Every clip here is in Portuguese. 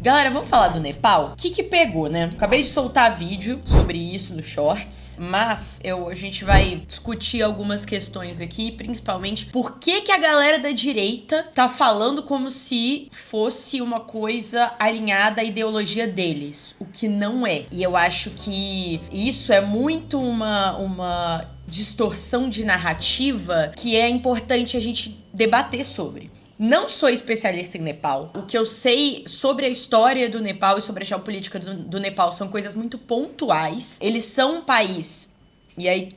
Galera, vamos falar do Nepal? O que pegou, né? Acabei de soltar vídeo sobre isso no Shorts, mas a gente vai discutir algumas questões aqui, principalmente por que a galera da direita tá falando como se fosse uma coisa alinhada à ideologia deles, o que não é. E eu acho que isso é muito uma distorção de narrativa que é importante a gente debater sobre. Não sou especialista em Nepal. O que eu sei sobre a história do Nepal e sobre a geopolítica do Nepal são coisas muito pontuais. Eles são um país, e aí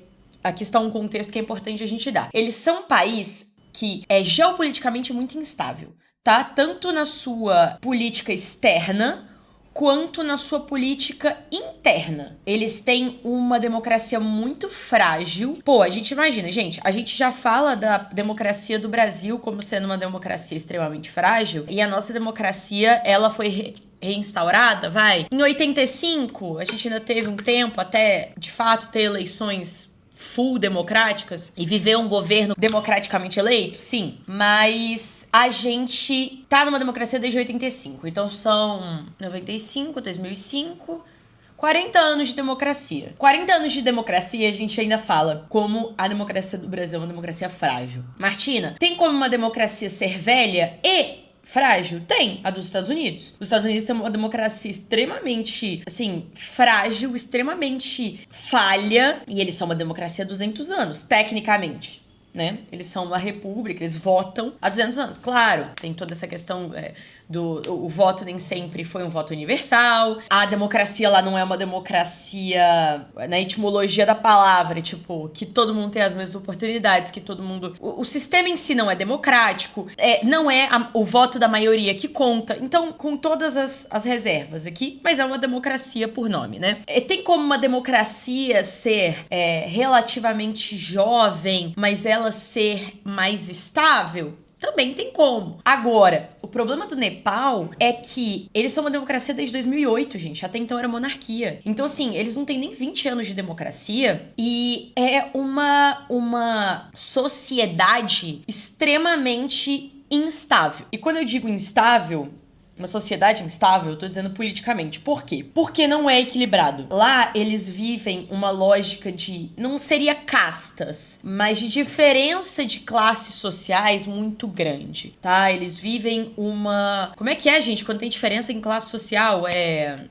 aqui está um contexto que é importante a gente dar. Eles são um país que é geopoliticamente muito instável, tá? Tanto na sua política externa quanto na sua política interna. Eles têm uma democracia muito frágil. Pô, a gente imagina, gente, a gente já fala da democracia do Brasil como sendo uma democracia extremamente frágil, e a nossa democracia, ela foi reinstaurada, vai? Em 85, a gente ainda teve um tempo até, de fato, ter eleições full democráticas e viver um governo democraticamente eleito, sim. Mas a gente tá numa democracia desde 85. Então são 95, 2005... 40 anos de democracia. 40 anos de democracia, a gente ainda fala como a democracia do Brasil é uma democracia frágil. Martina, tem como uma democracia ser velha e frágil? Tem, a dos Estados Unidos. Os Estados Unidos têm uma democracia extremamente, assim, frágil, extremamente falha, e eles são uma democracia há 200 anos, tecnicamente, né? Eles são uma república, eles votam há 200 anos. Claro, tem toda essa questão o voto nem sempre foi um voto universal. A democracia lá não é uma democracia na etimologia da palavra, tipo, que todo mundo tem as mesmas oportunidades, que todo mundo... O sistema em si não é democrático, não é o voto da maioria que conta. Então, com todas as reservas aqui, mas é uma democracia por nome, né? Tem como uma democracia ser relativamente jovem, mas ela ser mais estável? Também tem como. Agora, o problema do Nepal é que eles são uma democracia desde 2008, gente. Até então era monarquia. Então, assim, eles não têm nem 20 anos de democracia e é uma sociedade extremamente instável. E quando eu digo instável, uma sociedade instável, eu tô dizendo politicamente. Por quê? Porque não é equilibrado. Lá, eles vivem uma lógica de... não seria castas, mas de diferença de classes sociais muito grande, tá? Eles vivem uma... Como é que é, gente? Quando tem diferença em classe social, é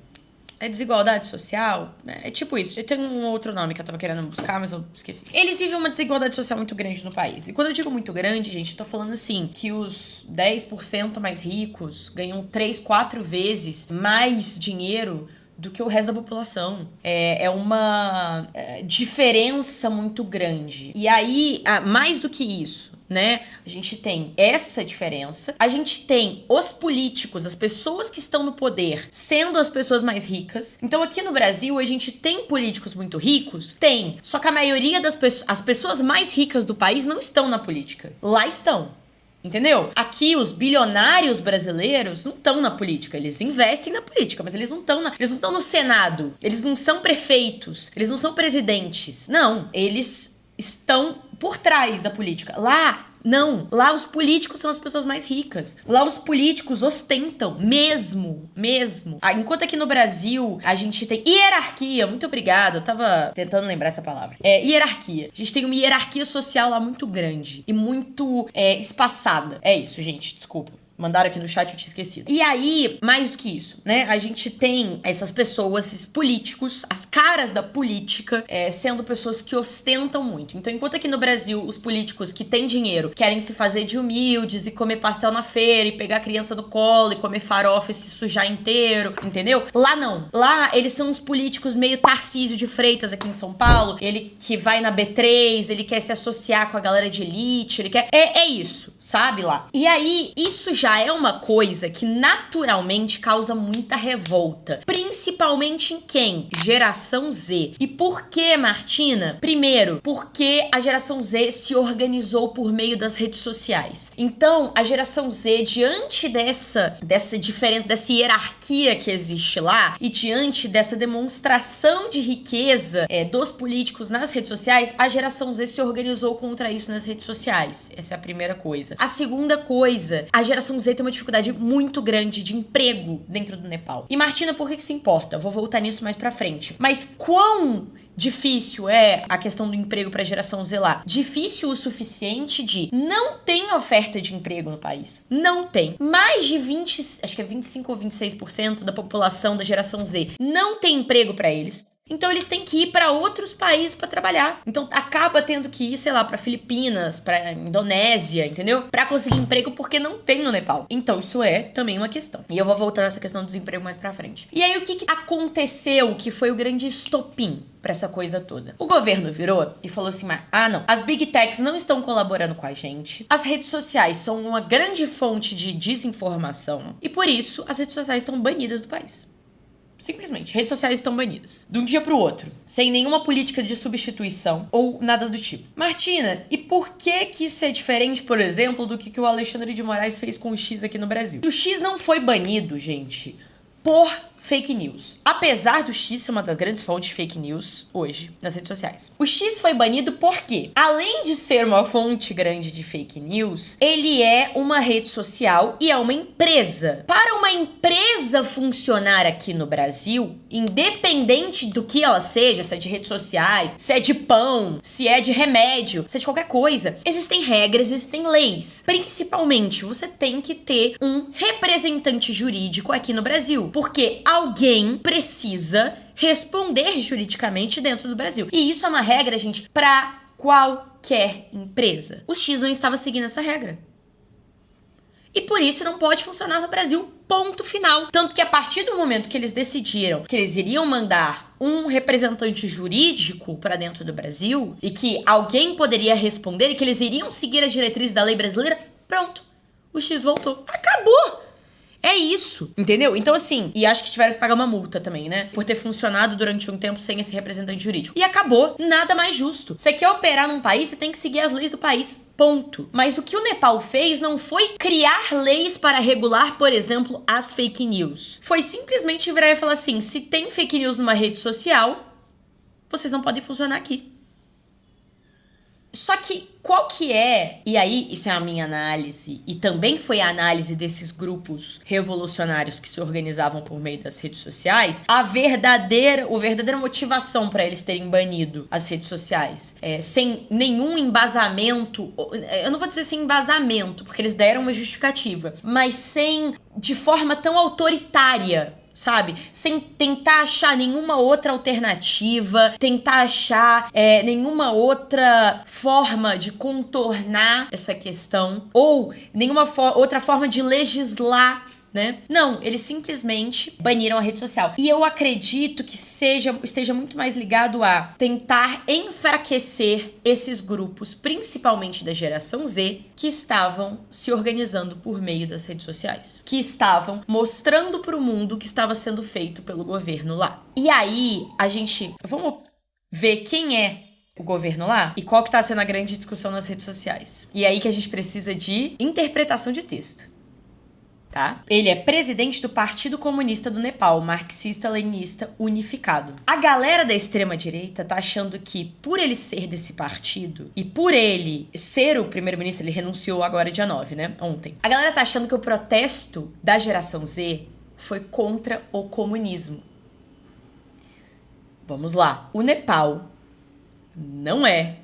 desigualdade social? É tipo isso. Tem um outro nome que eu tava querendo buscar, mas eu esqueci. Eles vivem uma desigualdade social muito grande no país. E quando eu digo muito grande, gente, eu tô falando assim, que os 10% mais ricos ganham 3, 4 vezes mais dinheiro do que o resto da população. É uma diferença muito grande. E aí, mais do que isso, né? A gente tem essa diferença. A gente tem os políticos, as pessoas que estão no poder, sendo as pessoas mais ricas. Então, aqui no Brasil, a gente tem políticos muito ricos? Tem. Só que a maioria as pessoas mais ricas do país não estão na política. Lá estão. Entendeu? Aqui, os bilionários brasileiros não estão na política. Eles investem na política, mas eles não estão no Senado. Eles não são prefeitos. Eles não são presidentes. Não. Eles estão por trás da política. Lá, não. Lá os políticos são as pessoas mais ricas. Lá os políticos ostentam, mesmo. Enquanto aqui no Brasil a gente tem hierarquia, muito obrigado, eu tava tentando lembrar essa palavra. Hierarquia. A gente tem uma hierarquia social lá muito grande e muito espaçada. É isso, gente, desculpa. Mandaram aqui no chat, eu tinha esquecido. E aí, mais do que isso, né? A gente tem essas pessoas, esses políticos, as caras da política, sendo pessoas que ostentam muito. Então, enquanto aqui no Brasil, os políticos que têm dinheiro querem se fazer de humildes e comer pastel na feira e pegar a criança no colo e comer farofa e se sujar inteiro, entendeu? Lá não. Lá, eles são uns políticos meio Tarcísio de Freitas aqui em São Paulo. Ele que vai na B3, ele quer se associar com a galera de elite, ele quer... É isso, sabe lá? E aí, isso já é uma coisa que naturalmente causa muita revolta. Principalmente em quem? Geração Z. E por que, Martina? Primeiro, porque a geração Z se organizou por meio das redes sociais. Então, a geração Z, diante dessa diferença, dessa hierarquia que existe lá, e diante dessa demonstração de riqueza dos políticos nas redes sociais, a geração Z se organizou contra isso nas redes sociais. Essa é a primeira coisa. A segunda coisa, a geração geração Z tem uma dificuldade muito grande de emprego dentro do Nepal. E Martina, por que isso importa? Vou voltar nisso mais pra frente. Mas quão difícil é a questão do emprego para a geração Z lá? Difícil o suficiente de não tem oferta de emprego no país. Não tem. Mais de 20, acho que é 25 ou 26% da população da geração Z não tem emprego para eles. Então eles têm que ir para outros países para trabalhar. Então acaba tendo que ir, sei lá, para Filipinas, para Indonésia, entendeu? Para conseguir emprego porque não tem no Nepal. Então isso é também uma questão. E eu vou voltar nessa questão do desemprego mais para frente. E aí o que aconteceu que foi o grande estopim pra essa coisa toda? O governo virou e falou assim, não, as big techs não estão colaborando com a gente, as redes sociais são uma grande fonte de desinformação e por isso as redes sociais estão banidas do país. Simplesmente, redes sociais estão banidas. De um dia pro outro. Sem nenhuma política de substituição ou nada do tipo. Martina, e por que isso é diferente, por exemplo, do que o Alexandre de Moraes fez com o X aqui no Brasil? O X não foi banido, gente, por fake news. Apesar do X ser uma das grandes fontes de fake news hoje nas redes sociais. O X foi banido porque, além de ser uma fonte grande de fake news, ele é uma rede social e é uma empresa. Para uma empresa funcionar aqui no Brasil, independente do que ela seja, se é de redes sociais, se é de pão, se é de remédio, se é de qualquer coisa, existem regras, existem leis. Principalmente, você tem que ter um representante jurídico aqui no Brasil, porque alguém precisa responder juridicamente dentro do Brasil. E isso é uma regra, gente, pra qualquer empresa. O X não estava seguindo essa regra. E por isso não pode funcionar no Brasil, ponto final. Tanto que a partir do momento que eles decidiram que eles iriam mandar um representante jurídico pra dentro do Brasil e que alguém poderia responder e que eles iriam seguir as diretrizes da lei brasileira, pronto, o X voltou. Acabou! É isso, entendeu? Então assim, e acho que tiveram que pagar uma multa também, né? Por ter funcionado durante um tempo sem esse representante jurídico. E acabou, nada mais justo. Você quer operar num país, você tem que seguir as leis do país, ponto. Mas o que o Nepal fez não foi criar leis para regular, por exemplo, as fake news. Foi simplesmente virar e falar assim, se tem fake news numa rede social, vocês não podem funcionar aqui. Só que qual que é, e aí isso é a minha análise, e também foi a análise desses grupos revolucionários que se organizavam por meio das redes sociais, a verdadeira motivação para eles terem banido as redes sociais, sem nenhum embasamento, eu não vou dizer sem embasamento, porque eles deram uma justificativa, mas de forma tão autoritária, sabe? Sem tentar achar nenhuma outra alternativa, tentar achar nenhuma outra forma de contornar essa questão, ou nenhuma outra forma de legislar, né? Não, eles simplesmente baniram a rede social. E eu acredito que esteja muito mais ligado a tentar enfraquecer esses grupos, principalmente da geração Z, que estavam se organizando por meio das redes sociais. Que estavam mostrando para o mundo o que estava sendo feito pelo governo lá. E aí, vamos ver quem é o governo lá e qual que tá sendo a grande discussão nas redes sociais. E é aí que a gente precisa de interpretação de texto. Tá? Ele é presidente do Partido Comunista do Nepal, marxista-leninista unificado. A galera da extrema-direita tá achando que, por ele ser desse partido, e por ele ser o primeiro-ministro, ele renunciou agora dia 9, né? Ontem. A galera tá achando que o protesto da geração Z foi contra o comunismo. Vamos lá. O Nepal não é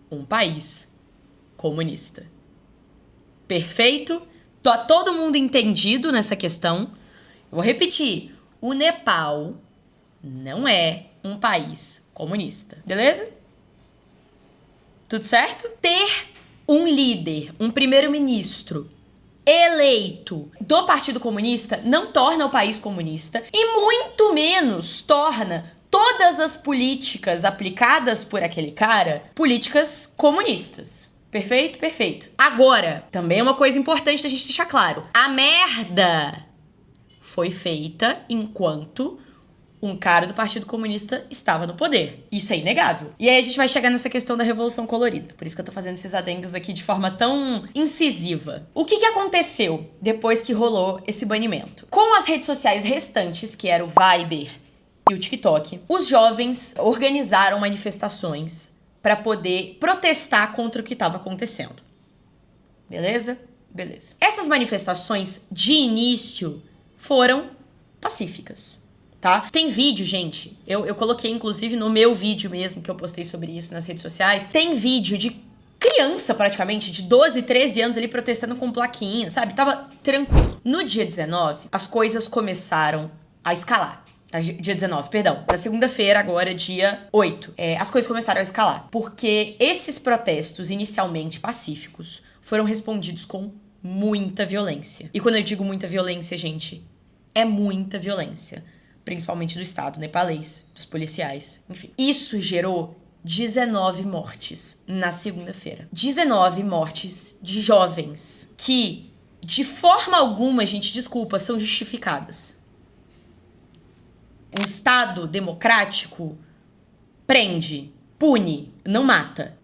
um país comunista. Perfeito? Tá todo mundo entendido nessa questão? Eu vou repetir. O Nepal não é um país comunista. Beleza? Tudo certo? Ter um líder, um primeiro-ministro eleito do Partido Comunista não torna o país comunista e muito menos torna todas as políticas aplicadas por aquele cara políticas comunistas. Perfeito? Perfeito. Agora, também é uma coisa importante da gente deixar claro. A merda foi feita enquanto um cara do Partido Comunista estava no poder. Isso é inegável. E aí a gente vai chegar nessa questão da Revolução Colorida. Por isso que eu tô fazendo esses adendos aqui de forma tão incisiva. O que aconteceu depois que rolou esse banimento? Com as redes sociais restantes, que era o Viber e o TikTok, os jovens organizaram manifestações para poder protestar contra o que estava acontecendo. Beleza? Beleza. Essas manifestações, de início, foram pacíficas, tá? Tem vídeo, gente, eu coloquei inclusive no meu vídeo mesmo, que eu postei sobre isso nas redes sociais, tem vídeo de criança praticamente, de 12, 13 anos ali protestando com plaquinha, sabe? Tava tranquilo. No dia 19, as coisas começaram a escalar. Dia 19, perdão. Na segunda-feira, agora, dia 8. As coisas começaram a escalar. Porque esses protestos, inicialmente pacíficos, foram respondidos com muita violência. E quando eu digo muita violência, gente, é muita violência. Principalmente do Estado nepalês, dos policiais, enfim. Isso gerou 19 mortes na segunda-feira. 19 mortes de jovens que, de forma alguma, gente, desculpa, são justificadas. Um Estado democrático prende, pune, não mata.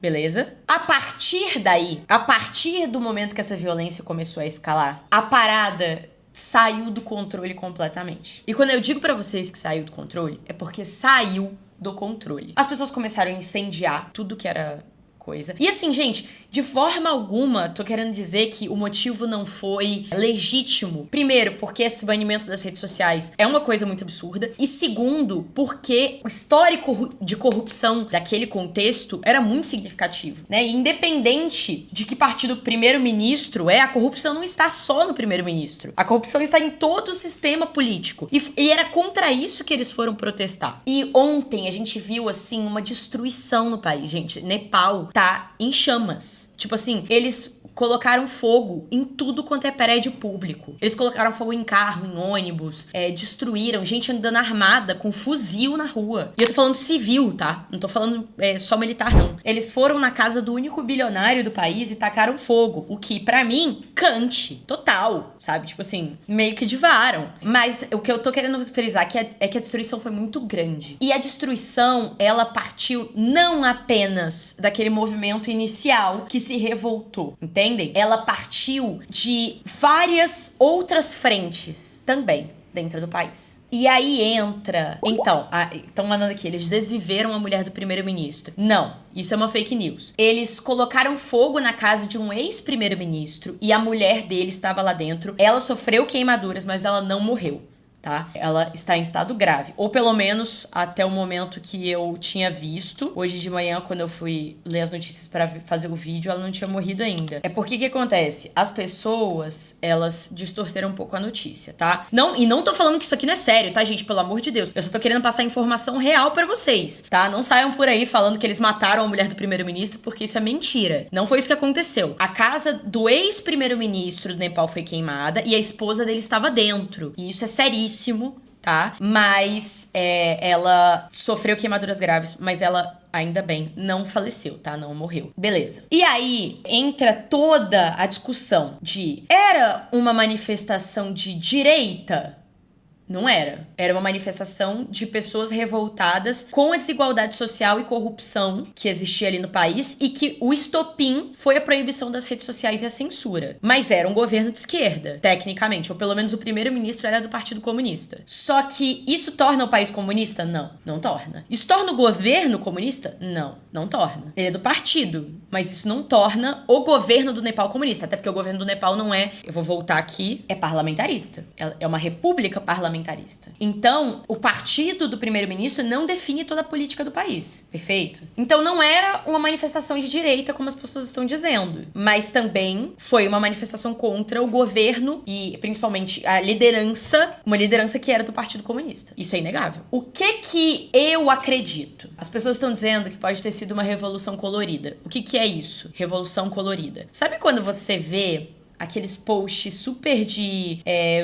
Beleza? A partir daí, a partir do momento que essa violência começou a escalar, a parada saiu do controle completamente. E quando eu digo pra vocês que saiu do controle, é porque saiu do controle. As pessoas começaram a incendiar tudo que era coisa. E assim, gente, de forma alguma, tô querendo dizer que o motivo não foi legítimo. Primeiro, porque esse banimento das redes sociais é uma coisa muito absurda. E segundo, porque o histórico de corrupção daquele contexto era muito significativo, né? E independente de que partido primeiro-ministro a corrupção não está só no primeiro-ministro. A corrupção está em todo o sistema político. E era contra isso que eles foram protestar. E ontem a gente viu, assim, uma destruição no país, gente. Nepal tá em chamas. Tipo assim, eles colocaram fogo em tudo quanto é prédio público. Eles colocaram fogo em carro, em ônibus, destruíram gente andando armada com fuzil na rua. E eu tô falando civil, tá? Não tô falando só militar, não. Eles foram na casa do único bilionário do país e tacaram fogo. O que, pra mim, cante. Total, sabe? Tipo assim, meio que divaram. Mas o que eu tô querendo frisar é que a destruição foi muito grande. E a destruição, ela partiu não apenas daquele movimento inicial que se revoltou, entendem? Ela partiu de várias outras frentes também dentro do país. E aí entra... Então, estão mandando aqui, eles desviveram a mulher do primeiro-ministro. Não, isso é uma fake news. Eles colocaram fogo na casa de um ex-primeiro-ministro e a mulher dele estava lá dentro. Ela sofreu queimaduras, mas ela não morreu. Tá? Ela está em estado grave. Ou pelo menos até o momento que eu tinha visto. Hoje de manhã, quando eu fui ler as notícias para fazer o vídeo, ela não tinha morrido ainda. É porque que acontece? As pessoas, elas distorceram um pouco a notícia, tá? E não tô falando que isso aqui não é sério, tá, gente? Pelo amor de Deus. Eu só tô querendo passar informação real pra vocês, tá? Não saiam por aí falando que eles mataram a mulher do primeiro-ministro, porque isso é mentira. Não foi isso que aconteceu. A casa do ex-primeiro-ministro do Nepal foi queimada e a esposa dele estava dentro. E isso é seríssimo. Tá? Mas ela sofreu queimaduras graves, mas ela, ainda bem, não faleceu, tá? Não morreu. Beleza. E aí entra toda a discussão de: era uma manifestação de direita? Não era. Era uma manifestação de pessoas revoltadas com a desigualdade social e corrupção que existia ali no país e que o estopim foi a proibição das redes sociais e a censura. Mas era um governo de esquerda, tecnicamente, ou pelo menos o primeiro-ministro era do Partido Comunista. Só que isso torna o país comunista? Não, não torna. Isso torna o governo comunista? Não, não torna. Ele é do partido, mas isso não torna o governo do Nepal comunista, até porque o governo do Nepal não é, eu vou voltar aqui, é parlamentarista. É uma república parlamentarista. Então, o partido do primeiro-ministro não define toda a política do país. Perfeito? Então, não era uma manifestação de direita, como as pessoas estão dizendo. Mas também foi uma manifestação contra o governo e, principalmente, a liderança, uma liderança que era do Partido Comunista. Isso é inegável. O que eu acredito? As pessoas estão dizendo que pode ter sido uma revolução colorida. O que é isso? Revolução colorida. Sabe quando você vê aqueles posts super de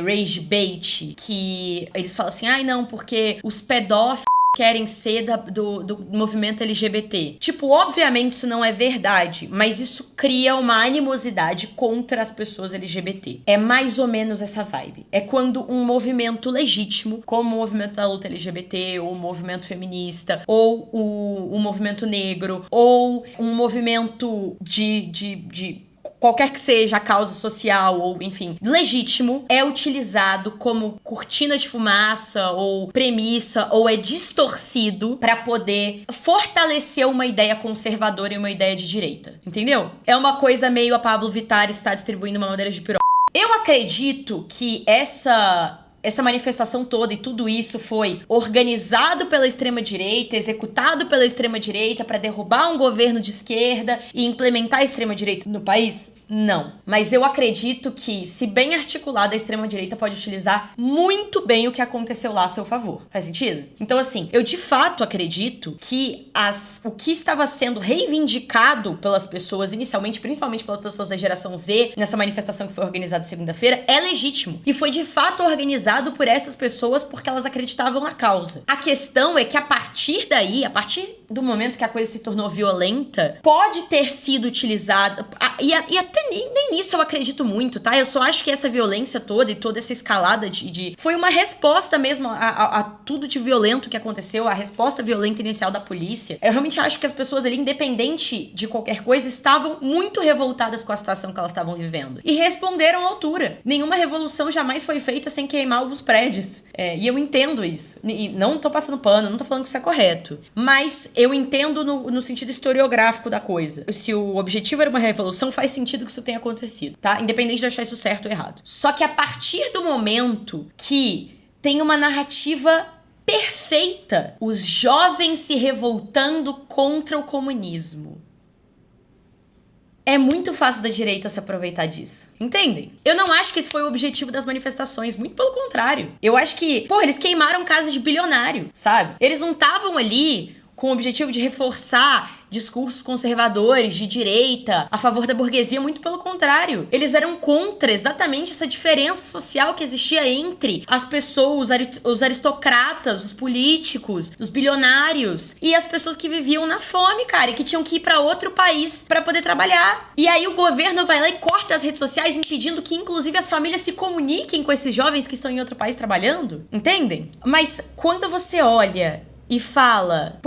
rage bait, que eles falam assim, ai não, porque os pedófilos querem ser do movimento LGBT. Tipo, obviamente isso não é verdade, mas isso cria uma animosidade contra as pessoas LGBT. É mais ou menos essa vibe. É quando um movimento legítimo, como o movimento da luta LGBT, ou o movimento feminista, ou o movimento negro, ou um movimento de qualquer que seja a causa social ou, enfim, legítimo, é utilizado como cortina de fumaça ou premissa ou é distorcido pra poder fortalecer uma ideia conservadora e uma ideia de direita, entendeu? É uma coisa meio a Pablo Vittar está distribuindo uma madeira de piroca. Eu acredito que essa manifestação toda e tudo isso foi organizado pela extrema-direita, executado pela extrema-direita para derrubar um governo de esquerda e implementar a extrema-direita no país? Não. Mas eu acredito que, se bem articulada, a extrema-direita pode utilizar muito bem o que aconteceu lá a seu favor. Faz sentido? Então, assim, eu de fato acredito que o que estava sendo reivindicado pelas pessoas, inicialmente, principalmente pelas pessoas da geração Z, nessa manifestação que foi organizada segunda-feira, é legítimo. E foi de fato organizado por essas pessoas porque elas acreditavam na causa. A questão é que a partir daí, a partir do momento que a coisa se tornou violenta, pode ter sido utilizada, e até nem nisso eu acredito muito, tá? Eu só acho que essa violência toda e toda essa escalada foi uma resposta mesmo a tudo de violento que aconteceu, a resposta violenta inicial da polícia. Eu realmente acho que as pessoas ali, independente de qualquer coisa, estavam muito revoltadas com a situação que elas estavam vivendo. E responderam à altura. Nenhuma revolução jamais foi feita sem queimar alguns prédios. E eu entendo isso. E não tô passando pano, não tô falando que isso é correto. Mas eu entendo no sentido historiográfico da coisa. Se o objetivo era uma revolução, faz sentido que isso tenha acontecido, tá? Independente de achar isso certo ou errado. Só que a partir do momento que tem uma narrativa perfeita, os jovens se revoltando contra o comunismo, é muito fácil da direita se aproveitar disso. Entendem? Eu não acho que esse foi o objetivo das manifestações. Muito pelo contrário. Eu acho que, eles queimaram casas de bilionário, sabe? Eles não estavam ali com o objetivo de reforçar discursos conservadores, de direita, a favor da burguesia, muito pelo contrário. Eles eram contra exatamente essa diferença social que existia entre as pessoas, os aristocratas, os políticos, os bilionários e as pessoas que viviam na fome, cara, e que tinham que ir pra outro país pra poder trabalhar. E aí o governo vai lá e corta as redes sociais, impedindo que, inclusive, as famílias se comuniquem com esses jovens que estão em outro país trabalhando. Entendem? Mas quando você olha e fala,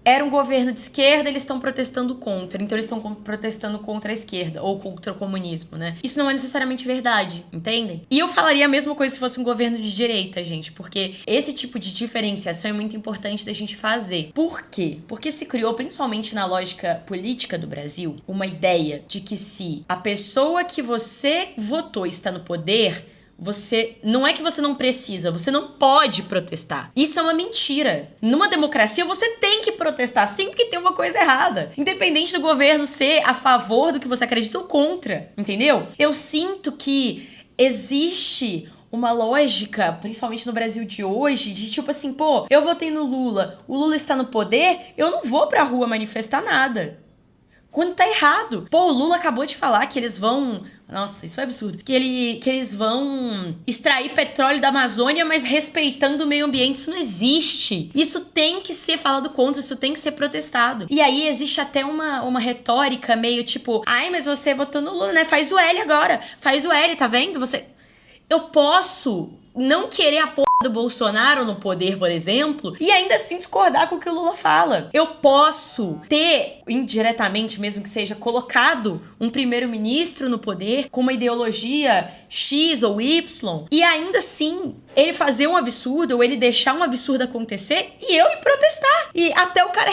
era um governo de esquerda, eles estão protestando contra, então eles estão protestando contra a esquerda, ou contra o comunismo, né? Isso não é necessariamente verdade, entendem? E eu falaria a mesma coisa se fosse um governo de direita, gente, porque esse tipo de diferenciação é muito importante da gente fazer. Por quê? Porque se criou, principalmente na lógica política do Brasil, uma ideia de que se a pessoa que você votou está no poder, não é que você não precisa, você não pode protestar. Isso é uma mentira. Numa democracia, você tem que protestar sempre que tem uma coisa errada. Independente do governo ser a favor do que você acredita ou contra, entendeu? Eu sinto que existe uma lógica, principalmente no Brasil de hoje, de tipo assim, eu votei no Lula, o Lula está no poder, eu não vou pra rua manifestar nada. Quando tá errado. O Lula acabou de falar que eles vão... Nossa, isso é absurdo. Que eles vão extrair petróleo da Amazônia, mas respeitando o meio ambiente. Isso não existe. Isso tem que ser falado contra, isso tem que ser protestado. E aí existe até uma retórica meio tipo... mas você votou no Lula, né? Faz o L agora. Faz o L, tá vendo? Eu posso não querer a do Bolsonaro no poder, por exemplo, e ainda assim discordar com o que o Lula fala. Eu posso ter, indiretamente mesmo que seja, colocado um primeiro-ministro no poder com uma ideologia X ou Y, e ainda assim ele fazer um absurdo ou ele deixar um absurdo acontecer e eu ir protestar. E até o cara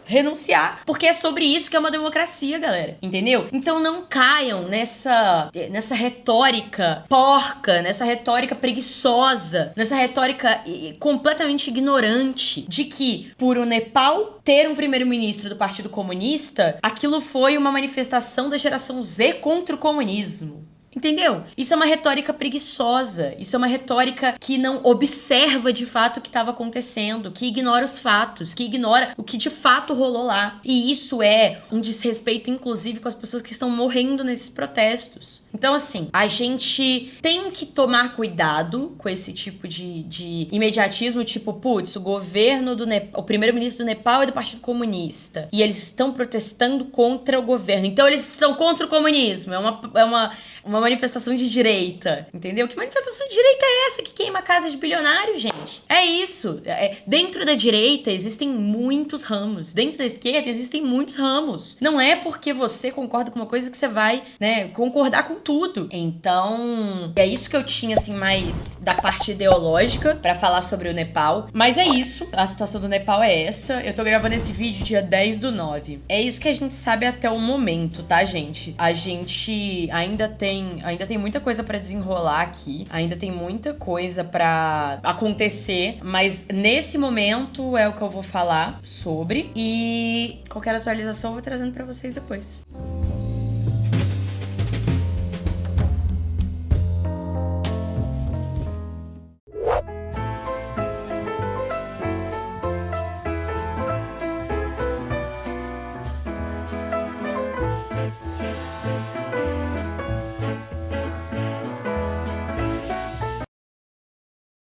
renunciar. Porque é sobre isso que é uma democracia, galera. Entendeu? Então não caiam nessa retórica porca, nessa retórica preguiçosa, nessa retórica completamente ignorante de que, por o Nepal ter um primeiro-ministro do Partido Comunista, aquilo foi uma manifestação da geração Z contra o comunismo. Entendeu? Isso é uma retórica preguiçosa. Isso é uma retórica que não observa de fato o que estava acontecendo, que ignora os fatos, que ignora o que de fato rolou lá. E isso é um desrespeito, inclusive, com as pessoas que estão morrendo nesses protestos. Então, assim, a gente tem que tomar cuidado com esse tipo de imediatismo, tipo, o governo do Nepal, o primeiro-ministro do Nepal é do Partido Comunista, e eles estão protestando contra o governo. Então, eles estão contra o comunismo. É uma manifestação de direita, entendeu? Que manifestação de direita é essa que queima a casa de bilionário, gente? É isso. Dentro da direita existem muitos ramos. Dentro da esquerda existem muitos ramos. Não é porque você concorda com uma coisa que você vai, né, concordar com tudo. Então, é isso que eu tinha, assim, mais da parte ideológica pra falar sobre o Nepal. Mas é isso. A situação do Nepal é essa. Eu tô gravando esse vídeo dia 10/9. É isso que a gente sabe até o momento, tá, gente? A gente ainda tem muita coisa pra desenrolar aqui. Ainda tem muita coisa pra acontecer. Mas nesse momento é o que eu vou falar sobre. E qualquer atualização eu vou trazendo pra vocês depois.